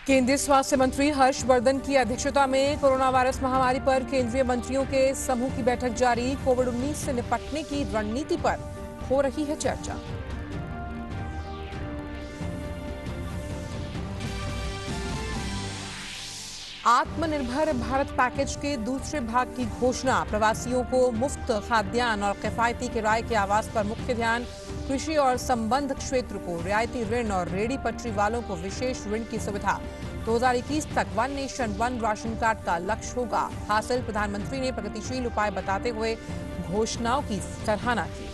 केंद्रीय स्वास्थ्य मंत्री हर्षवर्धन की अध्यक्षता में कोरोना वायरस महामारी पर केंद्रीय मंत्रियों के समूह की बैठक जारी। कोविड-19 से निपटने की रणनीति पर हो रही है चर्चा। आत्मनिर्भर भारत पैकेज के दूसरे भाग की घोषणा। प्रवासियों को मुफ्त खाद्यान्न और किफायती किराए के आवास पर मुख्य ध्यान। कृषि और संबंध क्षेत्र को रियायती ऋण और रेहड़ी पटरी वालों को विशेष ऋण की सुविधा। 2021 तक one nation one ration card का लक्ष्य होगा हासिल। प्रधानमंत्री ने प्रगतिशील उपाय बताते हुए घोषणाओं की सराहना की।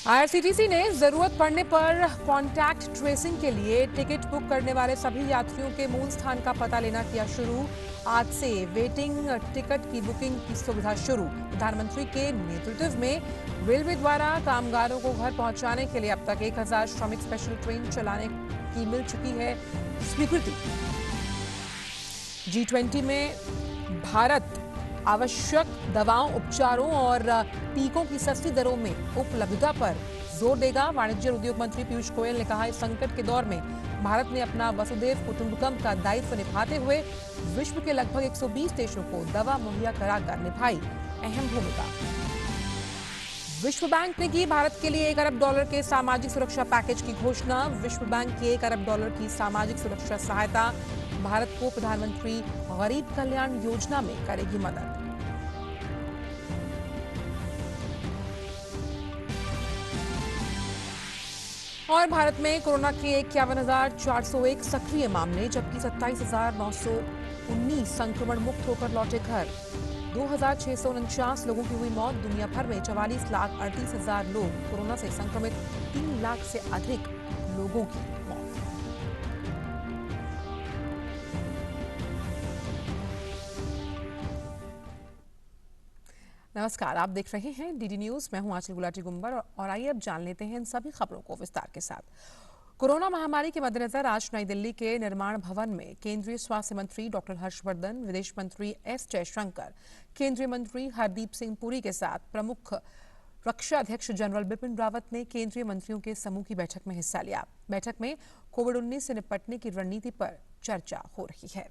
आईआरसीटीसी ने जरूरत पड़ने पर कॉन्टैक्ट ट्रेसिंग के लिए टिकट बुक करने वाले सभी यात्रियों के मूल स्थान का पता लेना किया शुरू। आज से वेटिंग टिकट की बुकिंग की सुविधा शुरू। प्रधानमंत्री के नेतृत्व में रेलवे द्वारा कामगारों को घर पहुंचाने के लिए अब तक 1000 श्रमिक स्पेशल ट्रेन चलाने की मिल चुकी है स्वीकृति। G20 में भारत आवश्यक दवाओं, उपचारों और टीकों की सस्ती दरों में उपलब्धता पर जोर देगा। वाणिज्य और उद्योग मंत्री पीयूष गोयल ने कहा, इस संकट के दौर में भारत ने अपना वसुधैव कुटुंबकम का दायित्व निभाते हुए विश्व के लगभग 120 देशों को दवा मुहैया कराकर निभाई अहम भूमिका। विश्व बैंक ने की भारत के लिए $1 अरब के सामाजिक सुरक्षा पैकेज की घोषणा। विश्व बैंक की $1 अरब की सामाजिक सुरक्षा सहायता भारत को प्रधानमंत्री गरीब कल्याण योजना में करेगी मदद। और भारत में कोरोना के 51,401 सक्रिय मामले, जबकि 27,919 संक्रमण मुक्त होकर लौटे घर। 2,649 लोगों की हुई मौत। दुनिया भर में 44,38,000 लोग कोरोना से संक्रमित, 3 लाख से अधिक लोगों की मौत। नमस्कार, आप देख रहे हैं डीडी न्यूज। मैं हूं आंचल गुलाटी गुंबर और आइए अब जान लेते हैं इन सभी खबरों को विस्तार के साथ। कोरोना महामारी के मद्देनजर आज नई दिल्ली के निर्माण भवन में केंद्रीय स्वास्थ्य मंत्री डॉक्टर हर्षवर्धन, विदेश मंत्री एस जयशंकर, केंद्रीय मंत्री हरदीप सिंह पुरी के साथ प्रमुख रक्षा अध्यक्ष जनरल बिपिन रावत ने केंद्रीय मंत्रियों के समूह की बैठक में हिस्सा लिया। बैठक में कोविड-19 से निपटने की रणनीति पर चर्चा हो रही है।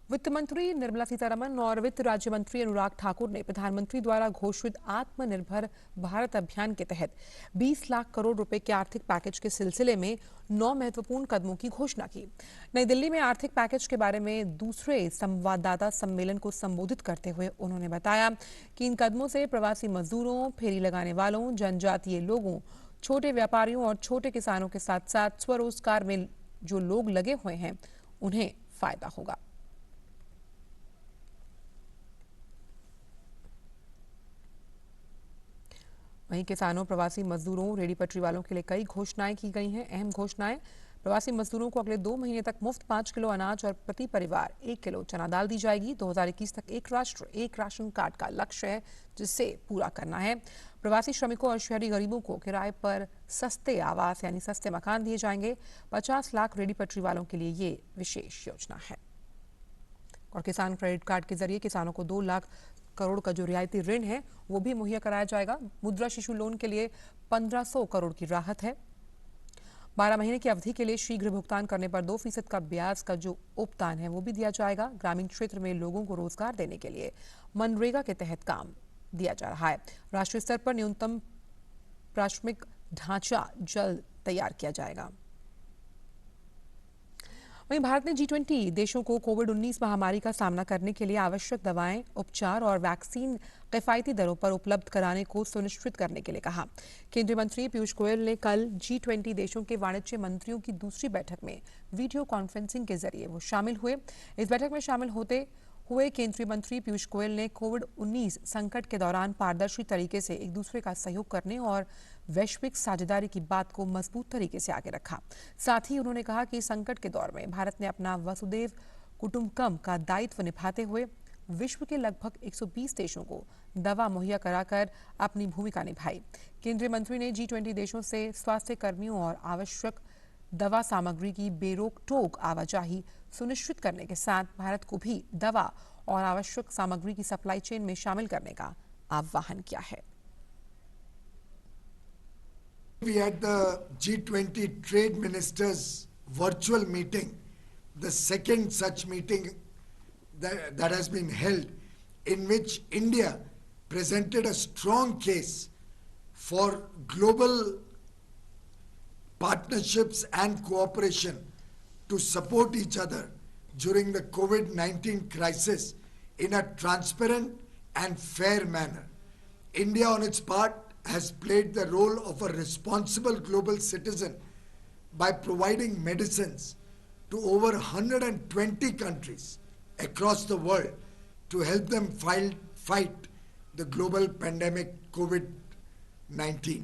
वित्त मंत्री निर्मला सीतारमण और वित्त राज्य मंत्री अनुराग ठाकुर ने प्रधानमंत्री द्वारा घोषित आत्मनिर्भर भारत अभियान के तहत 20 लाख करोड़ रुपए के आर्थिक पैकेज के सिलसिले में 9 महत्वपूर्ण कदमों की घोषणा की। नई दिल्ली में आर्थिक पैकेज के बारे में दूसरे संवाददाता सम्मेलन को संबोधित करते हुए उन्होंने बताया कि इन कदमों से प्रवासी मजदूरों, फेरी लगाने वालों, जनजातीय लोगों, छोटे व्यापारियों और छोटे किसानों के साथ साथ स्वरोजगार में जो लोग लगे हुए हैं उन्हें फायदा होगा। वहीं किसानों, प्रवासी मजदूरों, रेहड़ी पटरी वालों के लिए कई घोषणाएं की गई हैं। अहम घोषणाएं, प्रवासी मजदूरों को अगले 2 महीने तक मुफ्त 5 किलो अनाज और प्रति परिवार 1 किलो चना दाल दी जाएगी। 2021 तक एक राष्ट्र एक राशन कार्ड का लक्ष्य है, जिसे पूरा करना है। प्रवासी श्रमिकों और शहरी गरीबों को किराए पर सस्ते आवास यानी सस्ते मकान दिए जाएंगे। 50 लाख रेहड़ी पटरी वालों के लिए ये विशेष योजना है। और किसान क्रेडिट कार्ड के जरिए किसानों को 2 लाख करोड़ का जो रियायती ऋण है वो भी मुहैया कराया जाएगा। मुद्रा शिशु लोन के लिए 1500 करोड़ की राहत है। 12 महीने की अवधि के लिए शीघ्र भुगतान करने पर 2% का ब्याज का जो उपदान है वो भी दिया जाएगा। ग्रामीण क्षेत्र में लोगों को रोजगार देने के लिए मनरेगा के तहत काम दिया जा रहा है। राष्ट्रीय स्तर पर न्यूनतम प्राथमिक ढांचा जल्द तैयार किया जाएगा। वहीं भारत ने G20 देशों को कोविड-19 महामारी का सामना करने के लिए आवश्यक दवाएं, उपचार और वैक्सीन किफायती दरों पर उपलब्ध कराने को सुनिश्चित करने के लिए कहा। केंद्रीय मंत्री पीयूष गोयल ने कल G20 देशों के वाणिज्य मंत्रियों की दूसरी बैठक में वीडियो कॉन्फ्रेंसिंग के जरिए वो शामिल हुए। इस बैठक में शामिल होते हुए केंद्रीय मंत्री पीयूष गोयल ने कोविड-19 संकट के दौरान पारदर्शी तरीके से एक दूसरे का सहयोग करने और वैश्विक साझेदारी की बात को मजबूत तरीके से आगे रखा। साथ ही उन्होंने कहा कि संकट के दौर में भारत ने अपना वसुधैव कुटुंबकम का दायित्व निभाते हुए विश्व के लगभग 120 देशों को दवा मुहैया कराकर अपनी भूमिका निभाई। केंद्रीय मंत्री ने G20 देशों से स्वास्थ्य कर्मियों और आवश्यक दवा सामग्री की बेरोक टोक आवाजाही सुनिश्चित करने के साथ भारत को भी दवा और आवश्यक सामग्री की सप्लाई चेन में शामिल करने का आह्वान किया है। We had the G20 trade ministers virtual meeting, the second such meeting that has been held, in which India presented a strong case for global partnerships and cooperation to support each other during the COVID-19 crisis in a transparent and fair manner. India, on its part, has played the role of a responsible global citizen by providing medicines to over 120 countries across the world to help them fight the global pandemic COVID-19.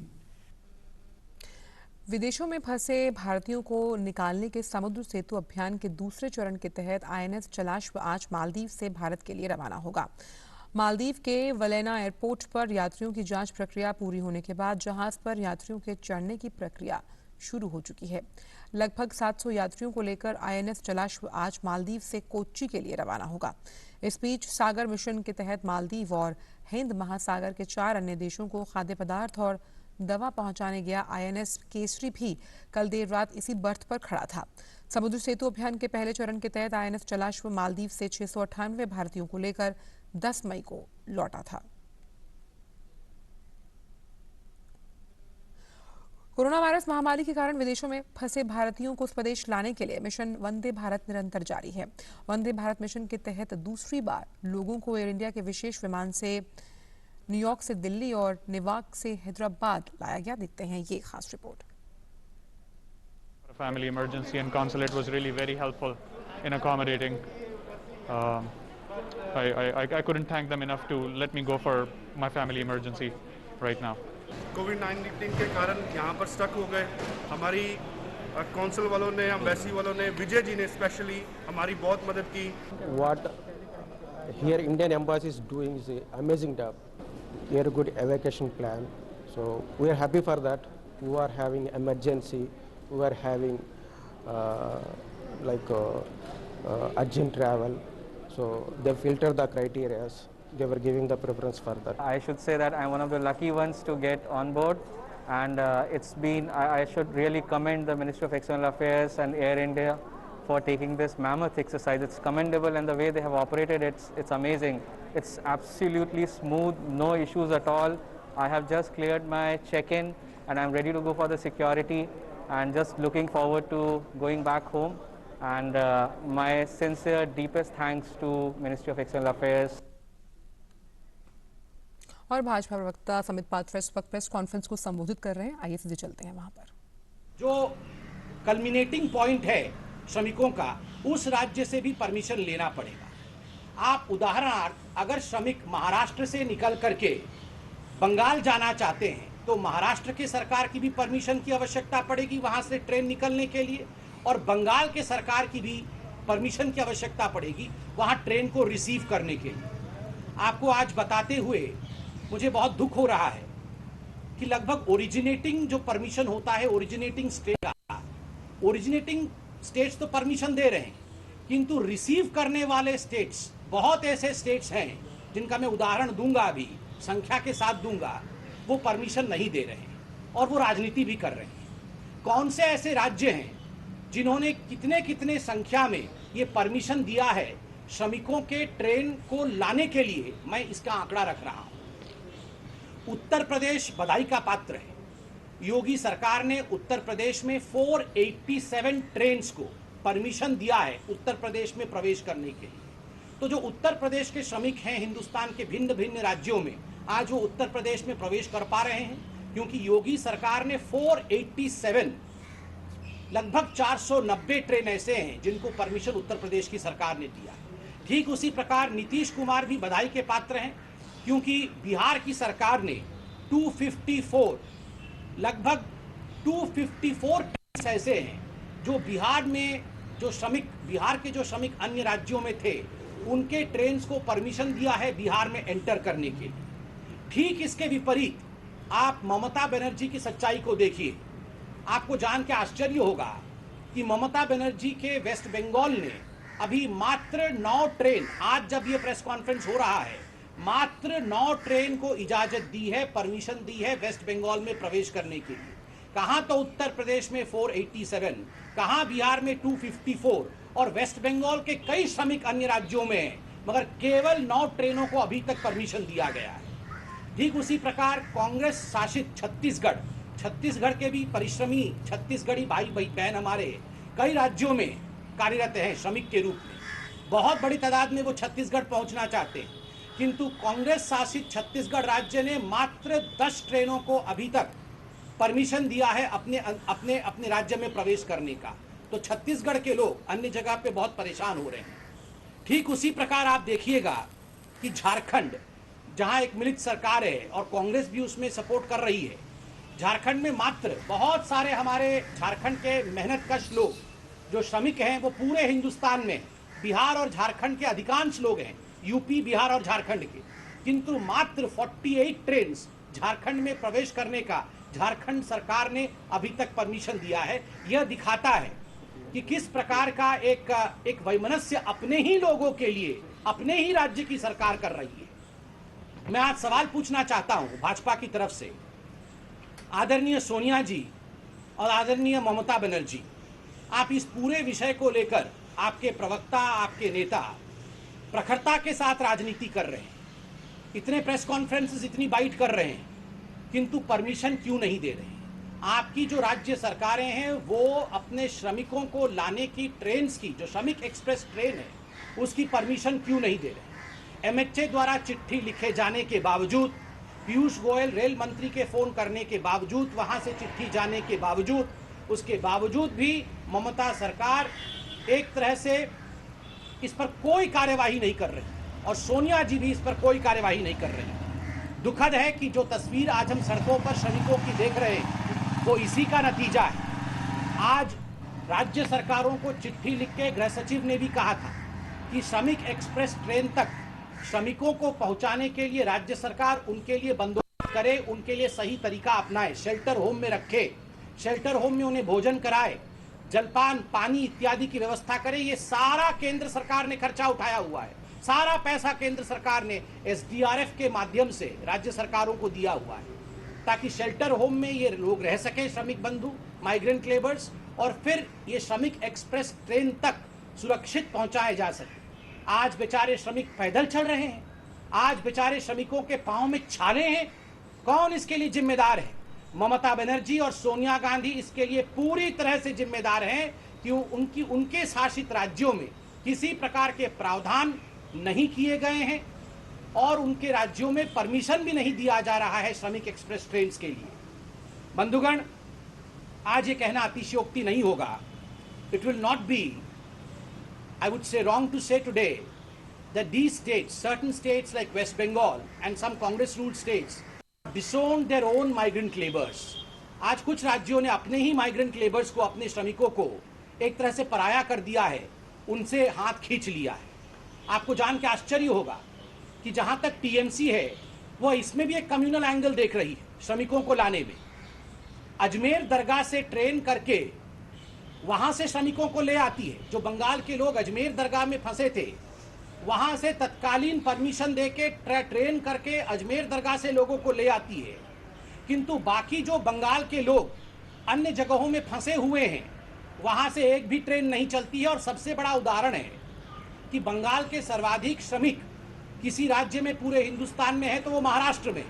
विदेशों में फंसे भारतीयों को निकालने के समुद्र सेतु अभियान के दूसरे चरण के तहत आईएनएस जलाश्व आज मालदीव से भारत के लिए रवाना होगा। मालदीव के वलेना एयरपोर्ट पर यात्रियों की जांच प्रक्रिया पूरी होने के बाद जहाज पर यात्रियों के चढ़ने की प्रक्रिया शुरू हो चुकी है। लगभग 700 यात्रियों को लेकर आईएनएस जलाश्व आज मालदीव से कोच्चि के लिए रवाना होगा। इस बीच सागर मिशन के तहत मालदीव और हिंद महासागर के 4 अन्य देशों को खाद्य पदार्थ और दवा पहुंचाने गया आईएनएस केसरी भी कल देर रात इसी बर्थ पर खड़ा था। समुद्र सेतु अभियान के पहले चरण के तहत आईएनएस जलाश्व मालदीव से 698 भारतीयों को लेकर 10 मई को लौटा था। कोरोना वायरस महामारी के कारण विदेशों में फंसे भारतीयों को स्वदेश लाने के लिए मिशन वंदे भारत निरंतर जारी है। वंदे भारत मिशन के तहत दूसरी बार लोगों को एयर इंडिया के विशेष विमान से न्यूयॉर्क से दिल्ली और नेवार्क से हैदराबाद लाया गया। देखते हैं ये खास report. Family emergency and consulate was really very helpful in accommodating. I couldn't thank them enough to let me go for my family emergency right now. कोविड-19 के कारण यहाँ पर स्टक हो गए। हमारी कौंसल वालों ने, एम्बेसी वालों ने, विजय जी ने स्पेशली हमारी बहुत मदद की। What here Indian embassy is doing is an amazing job. Very good evacuation plan. So we are happy for that. We are having emergency. We are having urgent travel. So they filter the criteria. They were giving the preference for that. I should say that I'm one of the lucky ones to get on board, and it's been, I should really commend the Ministry of External Affairs and Air India for taking this mammoth exercise. It's commendable, and the way they have operated, it's amazing. It's absolutely smooth, no issues at all. I have just cleared my check-in and I'm ready to go for the security, and just looking forward to going back home. And my sincere, deepest thanks to Ministry of External Affairs. और भाजपा प्रवक्ता समित पात्रा इस वक्त press conference को संबोधित कर रहे हैं। आइए सीधे चलते हैं वहां पर। जो कल्मिनेटिंग पॉइंट है श्रमिकों का, उस राज्य से भी परमिशन लेना पड़ेगा। आप उदाहरणार्थ अगर श्रमिक महाराष्ट्र से निकल करके बंगाल जाना चाहते हैं तो महाराष्ट्र की सरकार की भी परमिशन की आवश्यकता पड़ेगी वहां से ट्रेन निकलने के लिए, और बंगाल के सरकार की भी परमिशन की आवश्यकता पड़ेगी वहां ट्रेन को रिसीव करने के लिए। आपको आज बताते हुए मुझे बहुत दुख हो रहा है कि लगभग ओरिजिनेटिंग जो परमिशन होता है ओरिजिनेटिंग स्टेट का, ओरिजिनेटिंग स्टेट्स तो परमिशन दे रहे हैं, किंतु रिसीव करने वाले स्टेट्स, बहुत ऐसे स्टेट्स हैं जिनका मैं उदाहरण दूंगा, अभी संख्या के साथ दूंगा, वो परमिशन नहीं दे रहे हैं और वो राजनीति भी कर रहे हैं। कौन से ऐसे राज्य हैं जिन्होंने कितने कितने संख्या में ये परमिशन दिया है श्रमिकों के ट्रेन को लाने के लिए, मैं इसका आंकड़ा रख रहा हूं। उत्तर प्रदेश बधाई का पात्र है। योगी सरकार ने उत्तर प्रदेश में 487 ट्रेन्स को परमिशन दिया है उत्तर प्रदेश में प्रवेश करने के लिए। तो जो उत्तर प्रदेश के श्रमिक हैं हिंदुस्तान के भिन्न भिन्न राज्यों में, आज वो उत्तर प्रदेश में प्रवेश कर पा रहे हैं क्योंकि योगी सरकार ने 487, लगभग 490 ट्रेन ऐसे हैं जिनको परमिशन उत्तर प्रदेश की सरकार ने दिया। ठीक उसी प्रकार नीतीश कुमार भी बधाई के पात्र हैं क्योंकि बिहार की सरकार ने 254, लगभग 254 ट्रेन ऐसे हैं जो बिहार में जो श्रमिक, बिहार के जो श्रमिक अन्य राज्यों में थे, उनके ट्रेन को परमिशन दिया है बिहार में एंटर करने के लिए। ठीक इसके विपरीत आप ममता बनर्जी की सच्चाई को देखिए। आपको जान के आश्चर्य होगा कि ममता बनर्जी के वेस्ट बंगाल ने अभी मात्र 9 ट्रेन, आज जब ये प्रेस कॉन्फ्रेंस हो रहा है, मात्र 9 ट्रेन को इजाजत दी है, परमिशन दी है वेस्ट बंगाल में प्रवेश करने के लिए। कहां तो उत्तर प्रदेश में 487, कहां बिहार में 254 और वेस्ट बंगाल के कई श्रमिक अन्य राज्यों में हैं, मगर केवल 9 ट्रेनों को अभी तक परमिशन दिया गया है। ठीक उसी प्रकार कांग्रेस शासित छत्तीसगढ़ के भी परिश्रमी छत्तीसगढ़ी भाई बहन हमारे कई राज्यों में कार्यरत हैं श्रमिक के रूप में। बहुत बड़ी तादाद में वो छत्तीसगढ़ पहुंचना चाहते हैं, किंतु कांग्रेस शासित छत्तीसगढ़ राज्य ने मात्र 10 ट्रेनों को अभी तक परमिशन दिया है अपने राज्य में प्रवेश करने का। तो छत्तीसगढ़ के लोग अन्य जगह पे बहुत परेशान हो रहे हैं। ठीक उसी प्रकार आप देखिएगा कि झारखंड, जहां एक मिलित सरकार है और कांग्रेस भी उसमें सपोर्ट कर रही है, झारखंड में मात्र बहुत सारे हमारे झारखंड के मेहनतकश लोग जो श्रमिक हैं वो पूरे हिंदुस्तान में, बिहार और झारखंड के अधिकांश लोग हैं, यूपी, बिहार और झारखंड के, किंतु मात्र 48 ट्रेन झारखंड में प्रवेश करने का झारखंड सरकार ने अभी तक परमिशन दिया है। यह दिखाता है कि किस प्रकार का एक वैमनस्य अपने ही लोगों के लिए अपने ही राज्य की सरकार कर रही है। मैं आज सवाल पूछना चाहता हूं भाजपा की तरफ से, आदरणीय सोनिया जी और आदरणीय ममता बनर्जी, आप इस पूरे विषय को लेकर आपके प्रवक्ता, आपके नेता प्रखरता के साथ राजनीति कर रहे हैं, इतने प्रेस कॉन्फ्रेंसेस, इतनी बाइट कर रहे हैं, किंतु परमिशन क्यों नहीं दे रहे हैं? आपकी जो राज्य सरकारें हैं वो अपने श्रमिकों को लाने की ट्रेन की, जो श्रमिक एक्सप्रेस ट्रेन है, उसकी परमिशन क्यों नहीं दे रहे? एमएचए द्वारा चिट्ठी लिखे जाने के बावजूद, पीयूष गोयल रेल मंत्री के फोन करने के बावजूद, वहां से चिट्ठी जाने के बावजूद, उसके बावजूद भी ममता सरकार एक तरह से इस पर कोई कार्यवाही नहीं कर रही और सोनिया जी भी इस पर कोई कार्यवाही नहीं कर रही। दुखद है कि जो तस्वीर आज हम सड़कों पर श्रमिकों की देख रहे हैं वो इसी का नतीजा है। आज राज्य सरकारों को चिट्ठी लिख के गृह सचिव ने भी कहा था कि श्रमिक एक्सप्रेस ट्रेन तक श्रमिकों को पहुंचाने के लिए राज्य सरकार उनके लिए बंदोबस्त करे, उनके लिए सही तरीका अपनाए, शेल्टर होम में रखे, शेल्टर होम में उन्हें भोजन कराए, जलपान, पानी इत्यादि की व्यवस्था करे। ये सारा केंद्र सरकार ने खर्चा उठाया हुआ है, सारा पैसा केंद्र सरकार ने एसडीआरएफ के माध्यम से राज्य सरकारों को दिया हुआ है ताकि शेल्टर होम में ये लोग रह सके, श्रमिक बंधु, माइग्रेंट लेबर्स, और फिर ये श्रमिक एक्सप्रेस ट्रेन तक सुरक्षित पहुंचाए जा सके। आज बेचारे श्रमिक पैदल चल रहे हैं, आज बेचारे श्रमिकों के पांव में छाले हैं। कौन इसके लिए जिम्मेदार है? ममता बनर्जी और सोनिया गांधी इसके लिए पूरी तरह से जिम्मेदार हैं कि उनके शासित राज्यों में किसी प्रकार के प्रावधान नहीं किए गए हैं और उनके राज्यों में परमिशन भी नहीं दिया जा रहा है श्रमिक एक्सप्रेस ट्रेन के लिए। बंधुगण, आज ये कहना अतिशयोक्ति नहीं होगा, it will not be, I would say wrong to say today that these states, certain states like West Bengal and some Congress-ruled states, disowned their own migrant laborers. आज कुछ राज्यों ने अपने ही माइग्रेंट लेबर्स को, अपने श्रमिकों को एक तरह से पराया कर दिया है, उनसे हाथ खींच लिया है। आपको जान के आश्चर्य होगा कि जहां तक टीएमसी है वो इसमें भी एक कम्युनल एंगल देख रही है श्रमिकों को लाने में। अजमेर दरगाह से ट्रेन करके वहां से श्रमिकों को ले आती है। जो बंगाल के लोग अजमेर दरगाह में फंसे थे, वहां से तत्कालीन परमिशन देके ट्रेन करके अजमेर दरगाह से लोगों को ले आती है, किंतु बाकी जो बंगाल के लोग अन्य जगहों में फंसे हुए हैं वहां से एक भी ट्रेन नहीं चलती है। और सबसे बड़ा उदाहरण है कि बंगाल के सर्वाधिक श्रमिक किसी राज्य में पूरे हिंदुस्तान में है तो वो महाराष्ट्र में।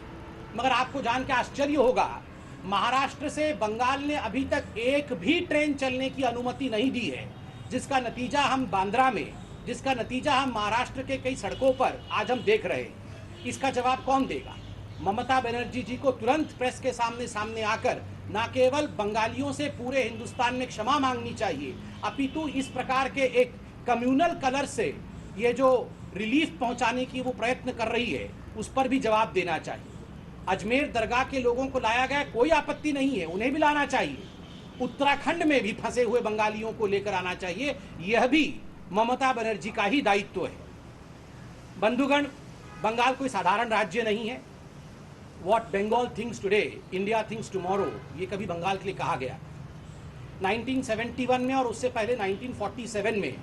मगर आपको जान के आश्चर्य होगा, महाराष्ट्र से बंगाल ने अभी तक एक भी ट्रेन चलने की अनुमति नहीं दी है, जिसका नतीजा हम बांद्रा में, जिसका नतीजा हम महाराष्ट्र के कई सड़कों पर आज हम देख रहे हैं। इसका जवाब कौन देगा? ममता बनर्जी जी को तुरंत प्रेस के सामने आकर न केवल बंगालियों से पूरे हिंदुस्तान में क्षमा मांगनी चाहिए, अपितु इस प्रकार के एक कम्युनल कलर से ये जो रिलीफ पहुंचाने की वो प्रयत्न कर रही है उस पर भी जवाब देना चाहिए। अजमेर दरगाह के लोगों को लाया गया, कोई आपत्ति नहीं है, उन्हें भी लाना चाहिए। उत्तराखंड में भी फंसे हुए बंगालियों को लेकर आना चाहिए, यह भी ममता बनर्जी का ही दायित्व है। बंधुगण, बंगाल कोई साधारण राज्य नहीं है। What Bengal thinks today, India thinks tomorrow, ये कभी बंगाल के लिए कहा गया। 1971 में और उससे पहले 1947 में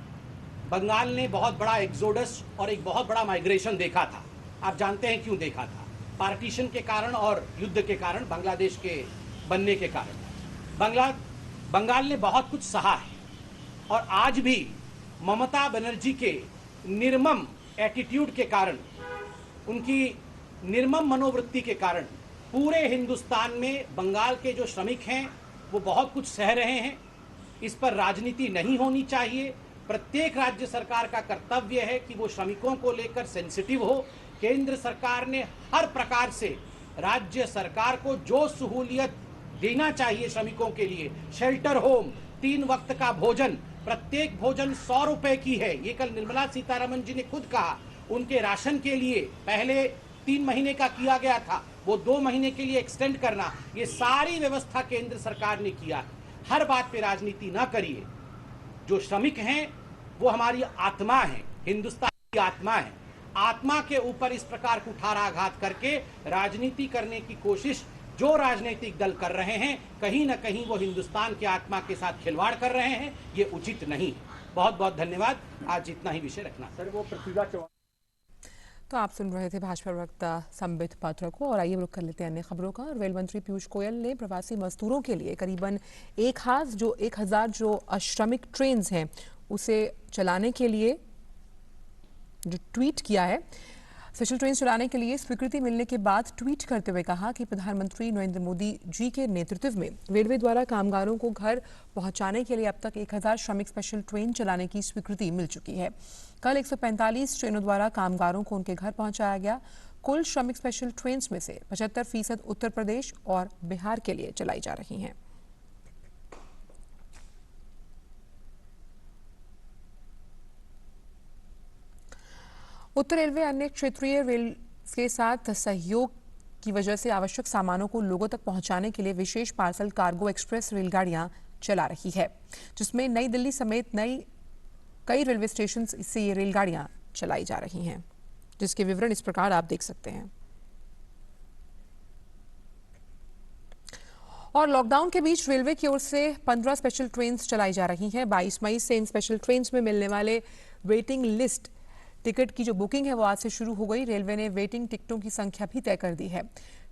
बंगाल ने बहुत बड़ा एक्सोडस और एक बहुत बड़ा माइग्रेशन देखा था। आप जानते हैं क्यों देखा था? पार्टीशन के कारण और युद्ध के कारण, बांग्लादेश के बनने के कारण। बंगाल ने बहुत कुछ सहा है और आज भी ममता बनर्जी के निर्मम एटीट्यूड के कारण, उनकी निर्मम मनोवृत्ति के कारण पूरे हिंदुस्तान में बंगाल के जो श्रमिक हैं वो बहुत कुछ सह रहे हैं। इस पर राजनीति नहीं होनी चाहिए। प्रत्येक राज्य सरकार का कर्तव्य है कि वो श्रमिकों को लेकर सेंसिटिव हो। केंद्र सरकार ने हर प्रकार से राज्य सरकार को जो सहूलियत देना चाहिए श्रमिकों के लिए, शेल्टर होम, 3 वक्त का भोजन, प्रत्येक भोजन 100 रुपए की है, ये कल निर्मला सीतारमण जी ने खुद कहा। उनके राशन के लिए पहले 3 महीने का किया गया था, वो 2 महीने के लिए एक्सटेंड करना, ये सारी व्यवस्था केंद्र सरकार ने किया है। हर बात पे राजनीति ना करिए। जो श्रमिक हैं वो हमारी आत्मा है, हिंदुस्तान की आत्मा है। आत्मा के ऊपर इस प्रकार कुठाराघात करके राजनीति करने की कोशिश जो राजनीतिक दल कर रहे हैं, कहीं ना कहीं वो हिंदुस्तान की आत्मा के साथ खिलवाड़ कर रहे हैं। ये उचित नहीं है। बहुत बहुत धन्यवाद। आज इतना ही विषय रखना। सर वो पृथ्वीराज चौहान। तो आप सुन रहे थे भाजपा प्रवक्ता संबित पात्रा को। और आइए रुक कर लेते हैं अन्य खबरों का। रेल मंत्री पीयूष गोयल ने प्रवासी मजदूरों के लिए करीबन 1000 जो श्रमिक ट्रेन हैं उसे चलाने के लिए जो ट्वीट किया है, स्पेशल ट्रेन चलाने के लिए स्वीकृति मिलने के बाद ट्वीट करते हुए कहा कि प्रधानमंत्री नरेंद्र मोदी जी के नेतृत्व में रेलवे द्वारा कामगारों को घर पहुंचाने के लिए अब तक 1000 श्रमिक स्पेशल ट्रेन चलाने की स्वीकृति मिल चुकी है। कल 145 ट्रेनों द्वारा कामगारों को उनके घर पहुंचाया गया। कुल श्रमिक स्पेशल ट्रेन में से 75% उत्तर प्रदेश और बिहार के लिए चलाई जा रही हैं। उत्तर रेलवे अन्य क्षेत्रीय रेल के साथ सहयोग की वजह से आवश्यक सामानों को लोगों तक पहुंचाने के लिए विशेष पार्सल कार्गो एक्सप्रेस रेलगाड़ियां चला रही है, जिसमें नई दिल्ली समेत कई रेलवे स्टेशन से ये रेलगाड़ियां चलाई जा रही हैं, जिसके विवरण इस प्रकार आप देख सकते हैं। और लॉकडाउन के बीच रेलवे की ओर से 15 स्पेशल ट्रेन चलाई जा रही हैं। 22 मई से इन स्पेशल ट्रेन में मिलने वाले वेटिंग लिस्ट टिकट की जो बुकिंग है वो आज से शुरू हो गई। रेलवे ने वेटिंग टिकटों की संख्या भी तय कर दी है।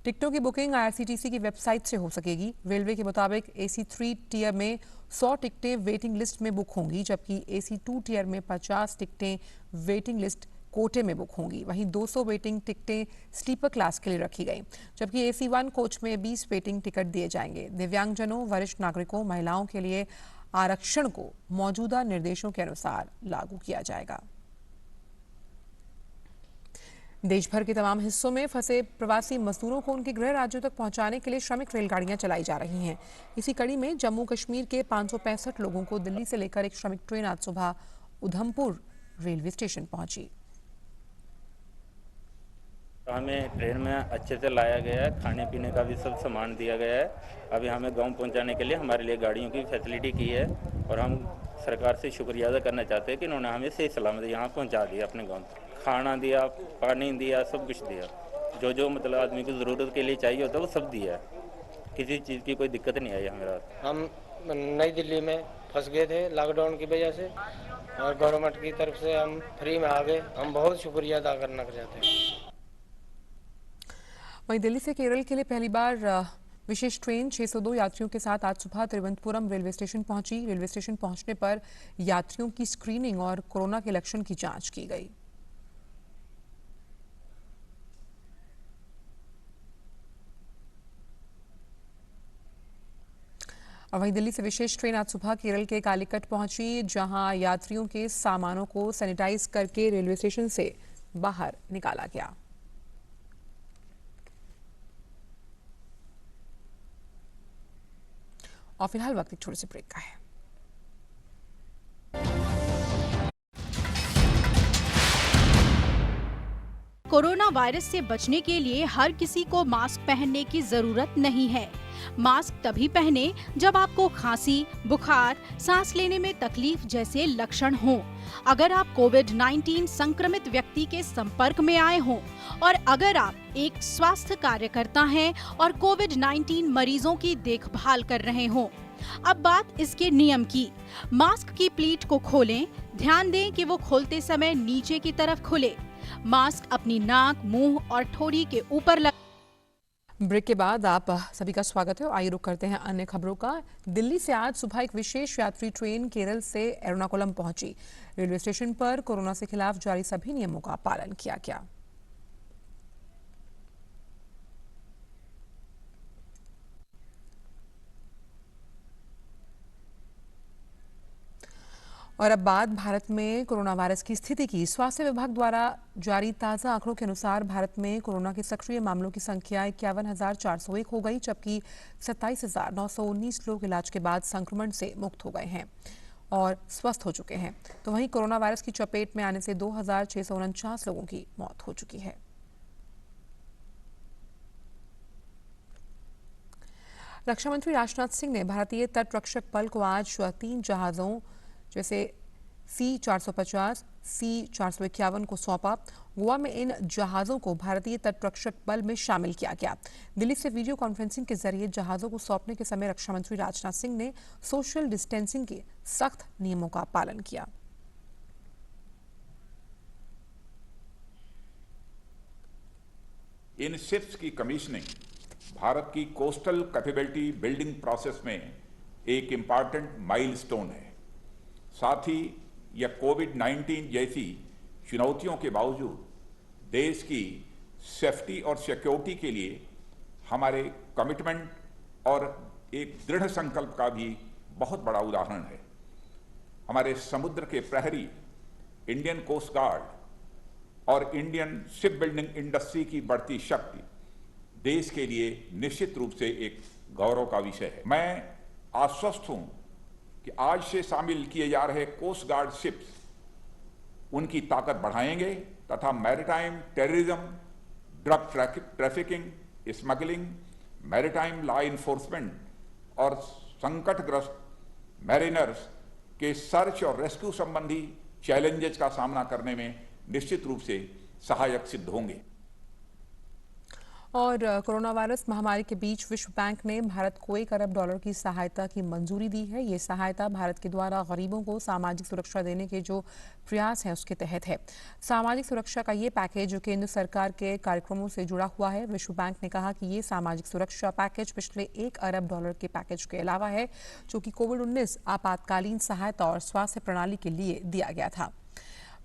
टिकटों की बुकिंग IRCTC की वेबसाइट से हो सकेगी। रेलवे के मुताबिक AC3 टियर में 100 टिकटें वेटिंग लिस्ट में बुक होंगी, जबकि AC2 टियर में 50 टिकटें वेटिंग लिस्ट कोटे में बुक होंगी। वहीं 200 वेटिंग टिकटें स्लीपर क्लास के लिए रखी गई, जबकि AC1 कोच में 20 वेटिंग टिकट दिए जाएंगे। दिव्यांगजनों, वरिष्ठ नागरिकों, महिलाओं के लिए आरक्षण को मौजूदा निर्देशों के अनुसार लागू किया जाएगा। देश भर के तमाम हिस्सों में फंसे प्रवासी मजदूरों को उनके गृह राज्यों तक पहुंचाने के लिए श्रमिक रेलगाड़ियां चलाई जा रही हैं। इसी कड़ी में जम्मू कश्मीर के 565 लोगों को दिल्ली से लेकर एक श्रमिक ट्रेन आज सुबह उधमपुर रेलवे स्टेशन पहुंची। हमें ट्रेन में अच्छे से लाया गया है, खाने पीने का भी सब सामान दिया गया है। अभी हमें गांव पहुंचाने के लिए हमारे लिए गाड़ियों की फैसिलिटी की है और हम सरकार से शुक्रिया अदा करना चाहते हैं कि उन्होंने हमें सही सलामत यहाँ पहुंचा दिया, अपने गांव तक। खाना दिया, पानी दिया, सब कुछ दिया, जो मतलब आदमी की ज़रूरत के लिए चाहिए होता है वो सब दिया है। किसी चीज़ की कोई दिक्कत नहीं आई हमारे साथ। हम नई दिल्ली में फंस गए थे लॉकडाउन की वजह से और गवर्नमेंट की तरफ से हम फ्री में आ गए। हम बहुत शुक्रिया अदा करना चाहते हैं। वहीं दिल्ली से केरल के लिए पहली बार विशेष ट्रेन 602 यात्रियों के साथ आज सुबह तिरुवनंतपुरम रेलवे स्टेशन पहुंची। रेलवे स्टेशन पहुंचने पर यात्रियों की स्क्रीनिंग और कोरोना के लक्षण की जांच की गई। और वहीं दिल्ली से विशेष ट्रेन आज सुबह केरल के कालीकट पहुंची, जहां यात्रियों के सामानों को सैनिटाइज करके रेलवे स्टेशन से बाहर निकाला गया। और फिलहाल वक्त एक छोटे से ब्रेक का है। कोरोना वायरस से बचने के लिए हर किसी को मास्क पहनने की जरूरत नहीं है। मास्क तभी पहने जब आपको खांसी, बुखार, सांस लेने में तकलीफ जैसे लक्षण हों। अगर आप कोविड-19 संक्रमित व्यक्ति के संपर्क में आए हों और अगर आप एक स्वास्थ्य कार्यकर्ता हैं और कोविड-19 मरीजों की देखभाल कर रहे हों। अब बात इसके नियम की। मास्क की प्लीट को खोलें, ध्यान दें कि वो खोलते समय नीचे की तरफ खुले। मास्क अपनी नाक, मुंह और ठोड़ी के ऊपर लग। ब्रेक के बाद आप सभी का स्वागत है। आइए रुक करते हैं अन्य खबरों का। दिल्ली से आज सुबह एक विशेष यात्री ट्रेन केरल से एर्नाकुलम पहुंची। रेलवे स्टेशन पर कोरोना के खिलाफ जारी सभी नियमों का पालन किया गया। और अब बात भारत में कोरोना वायरस की स्थिति की। स्वास्थ्य विभाग द्वारा जारी ताज़ा आंकड़ों के अनुसार भारत में कोरोना के सक्रिय मामलों की संख्या 51,401 हो गई, जबकि 27,919 लोग इलाज के बाद संक्रमण से मुक्त हो गए हैं और स्वस्थ हो चुके हैं। तो वहीं कोरोना वायरस की चपेट में आने से 2,649 लोगों की मौत हो चुकी है। रक्षा मंत्री राजनाथ सिंह ने भारतीय तटरक्षक बल को आज 3 जहाजों जैसे C-450, C-451 को सौंपा। गोवा में इन जहाजों को भारतीय तटरक्षक बल में शामिल किया गया। दिल्ली से वीडियो कॉन्फ्रेंसिंग के जरिए जहाजों को सौंपने के समय रक्षा मंत्री राजनाथ सिंह ने सोशल डिस्टेंसिंग के सख्त नियमों का पालन किया। इन शिप्स की कमीशनिंग भारत की कोस्टल कैपेबिलिटी बिल्डिंग प्रोसेस में एक इंपॉर्टेंट माइलस्टोन है। साथ ही यह कोविड-19 जैसी चुनौतियों के बावजूद देश की सेफ्टी और सिक्योरिटी के लिए हमारे कमिटमेंट और एक दृढ़ संकल्प का भी बहुत बड़ा उदाहरण है। हमारे समुद्र के प्रहरी, इंडियन कोस्ट गार्ड और इंडियन शिप बिल्डिंग इंडस्ट्री की बढ़ती शक्ति देश के लिए निश्चित रूप से एक गौरव का विषय है। मैं आश्वस्त हूं कि आज से शामिल किए जा रहे कोस्ट गार्ड शिप्स उनकी ताकत बढ़ाएंगे तथा maritime terrorism, drug trafficking, smuggling, maritime law enforcement और संकटग्रस्त मैरिनर्स के सर्च और रेस्क्यू संबंधी चैलेंजेस का सामना करने में निश्चित रूप से सहायक सिद्ध होंगे। और कोरोना वायरस महामारी के बीच विश्व बैंक ने भारत को $1 अरब की सहायता की मंजूरी दी है। ये सहायता भारत के द्वारा गरीबों को सामाजिक सुरक्षा देने के जो प्रयास हैं उसके तहत है। सामाजिक सुरक्षा का ये पैकेज जो केंद्र सरकार के कार्यक्रमों से जुड़ा हुआ है। विश्व बैंक ने कहा कि ये सामाजिक सुरक्षा पैकेज पिछले $1 अरब के पैकेज के अलावा है, जो कि कोविड-19 आपातकालीन सहायता और स्वास्थ्य प्रणाली के लिए दिया गया था।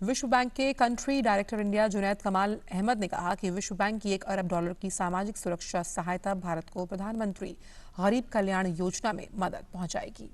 विश्व बैंक के कंट्री डायरेक्टर इंडिया जुनैद कमाल अहमद ने कहा कि विश्व बैंक की $1 अरब की सामाजिक सुरक्षा सहायता भारत को प्रधानमंत्री गरीब कल्याण योजना में मदद पहुंचाएगी।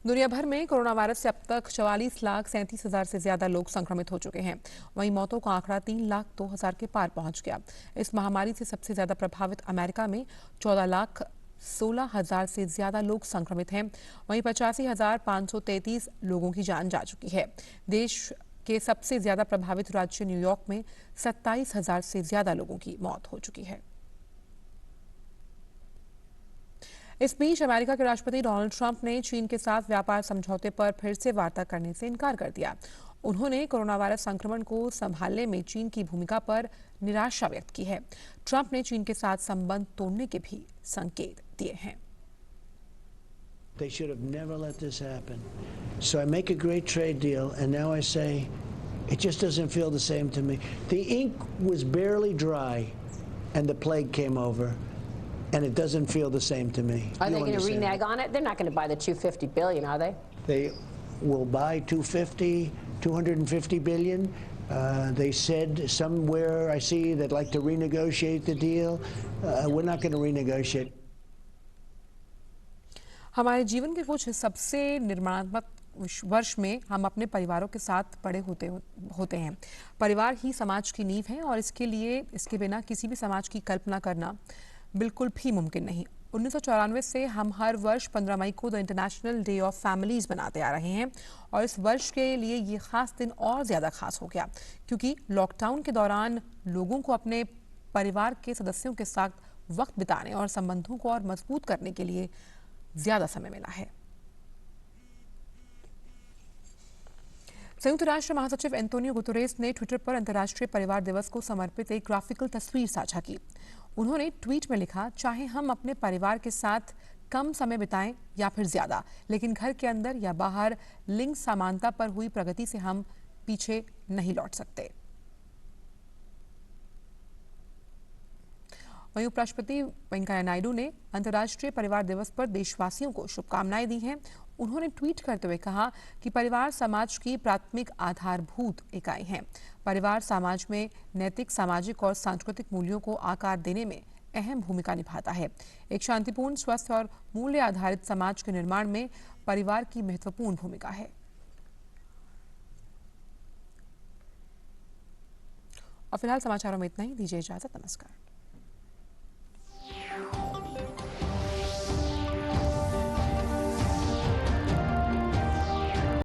दुनिया भर में कोरोना वायरस से अब तक 44,37,000 से ज्यादा लोग संक्रमित हो चुके हैं। वहीं मौतों का आंकड़ा 3,02,000 के पार पहुंच गया। इस महामारी से सबसे ज्यादा प्रभावित अमेरिका में 14,16,000 से ज्यादा लोग संक्रमित हैं। वहीं 85,533 लोगों की जान जा चुकी है। देश के सबसे ज्यादा प्रभावित राज्य न्यूयॉर्क में 27,000 से ज्यादा लोगों की मौत हो चुकी है। इस बीच अमेरिका के राष्ट्रपति डोनाल्ड ट्रंप ने चीन के साथ व्यापार समझौते पर फिर से वार्ता करने से इनकार कर दिया। उन्होंने कोरोना वायरस संक्रमण को संभालने में चीन की भूमिका पर निराशा व्यक्त की है। ट्रंप ने चीन के साथ संबंध तोड़ने के भी संकेत दिए हैं। They should have never let this happen. So I make a great trade deal, and now I say it just doesn't feel the same to me. The ink was barely dry, and the plague came over, and it doesn't feel the same to me. Are they going to renege on it? They're not going to buy the $250 billion, are they? They will buy 250 billion. They said somewhere I see they'd like to renegotiate the deal. We're not going to renegotiate. हमारे जीवन के कुछ सबसे निर्माणात्मक वर्ष में हम अपने परिवारों के साथ बड़े होते हैं। परिवार ही समाज की नींव है और इसके बिना किसी भी समाज की कल्पना करना बिल्कुल भी मुमकिन नहीं। 1994 से हम हर वर्ष 15 मई को the international day of families मनाते आ रहे हैं और इस वर्ष के लिए ये खास दिन और ज़्यादा खास हो गया क्योंकि लॉकडाउन के दौरान लोगों को अपने परिवार के सदस्यों के साथ वक्त बिताने और संबंधों को और मजबूत करने के लिए ज़्यादा समय मिला है। संयुक्त राष्ट्र महासचिव एंटोनियो गुतेरेस ने ट्विटर पर अंतर्राष्ट्रीय परिवार दिवस को समर्पित एक ग्राफिकल तस्वीर साझा की। उन्होंने ट्वीट में लिखा, चाहे हम अपने परिवार के साथ कम समय बिताएं या फिर ज्यादा, लेकिन घर के अंदर या बाहर लिंग समानता पर हुई प्रगति से हम पीछे नहीं लौट सकते। वहीं उपराष्ट्रपति वेंकैया नायडू ने अंतर्राष्ट्रीय परिवार दिवस पर देशवासियों को शुभकामनाएं दी हैं। उन्होंने ट्वीट करते हुए कहा कि परिवार समाज की प्राथमिक आधारभूत इकाई है। परिवार समाज में नैतिक, सामाजिक और सांस्कृतिक मूल्यों को आकार देने में अहम भूमिका निभाता है। एक शांतिपूर्ण, स्वस्थ और मूल्य आधारित समाज के निर्माण में परिवार की महत्वपूर्ण भूमिका है। और फिलहाल समाचारों में इतना ही। दीजिए इजाजत। नमस्कार।